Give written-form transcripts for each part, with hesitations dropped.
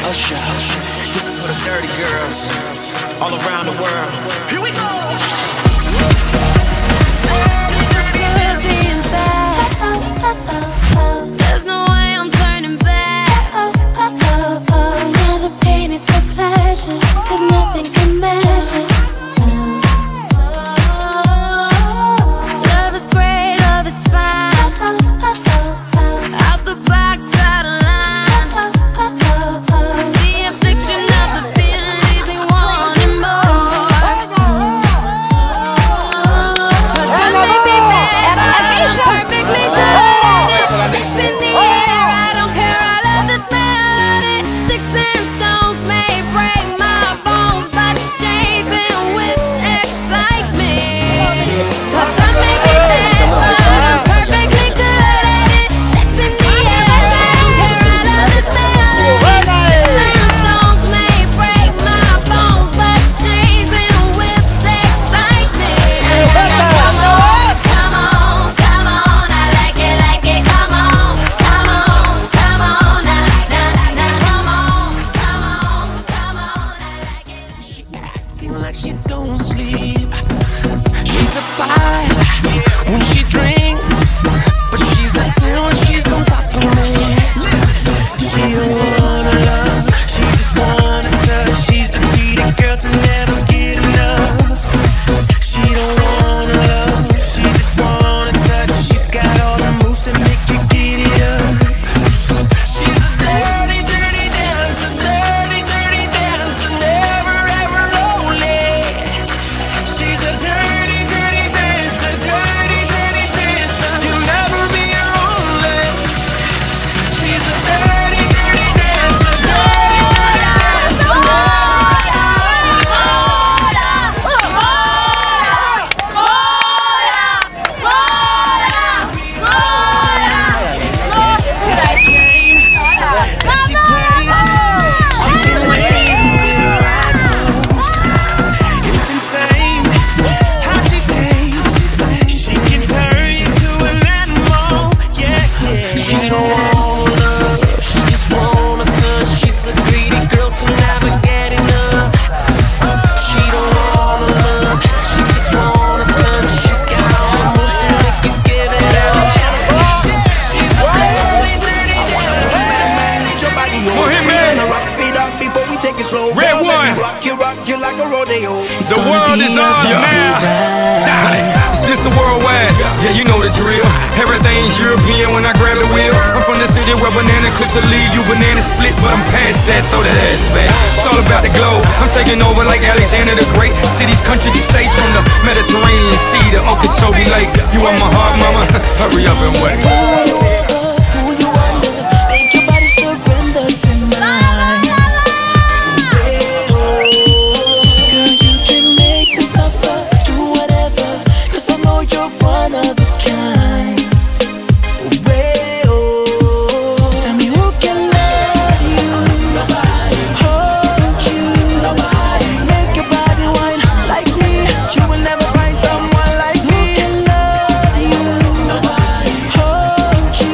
Usher, this is for the dirty girls all around the world. Here we go. There's no way I'm turning back. Now the pain is for pleasure, 'cause nothing can measure. Love is great, love is fine. Out the box, out of line. The affliction of the feeling leaves me wanting more. 'Cause I may be bad, but I'm perfectly good. Sticks in the air, I don't care, I love the smell of it. Sticks and stones may break my bones, but chains and whips excite me. 'Cause I may be dead, but I'm perfectly good at it. Sticks in the air, I don't care, I love the smell of it. Sticks and stones may break my bones, but chains and whips excite me. Come on, come on, come on, I like it, come on, come on, come on, nah, nah, nah, come on, come on, come on, I like it. Acting like she don't sleep. She's a fire when she drinks, but she's a 10 when she's on top of me. She don't wanna love, she just wanna touch. She's a greedy girl to never get enough. She don't wanna love, she just wanna touch. She's got all the moves that make you get it up. She's a dirty, dirty dancer, dirty, dirty dancer, never ever lonely. She's a dirty, dirty dancer, dirty, dirty dancer. You'll never be lonely. She's a dirty, dirty dancer, dirty, dirty dancer. She plays, she can win with her eyes closed. It's insane how she tastes. She can turn you to an animal, yeah, yeah. She don't wanna love, she just wanna touch. She's a greedy girl to never get enough. She don't wanna love, she just wanna touch. She's got all the moves to make you give it up. She's a dirty, dirty dancer. For him, man. Red one. The world is ours now. It's Mr. Worldwide. Yeah, you know the drill. Everything's European when I grab the wheel. I'm from the city where banana clips will leave you banana split, but I'm past that. Throw that ass back. It's all about the globe. I'm taking over like Alexander the Great. Cities, countries, and states from the Mediterranean Sea to Okeechobee Lake. You want my heart, mama? Hurry up and wait. Make your body surrender to mine. Girl, you can make me suffer, do whatever, 'cause I know you're one of a kind. Tell me who can love you, hold you, make your body wine like me. You will never find someone like me. Who can love you, hold you,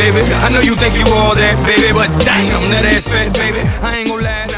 baby. I know you think you all that, baby, but damn, that ass fat, baby. I ain't gonna lie.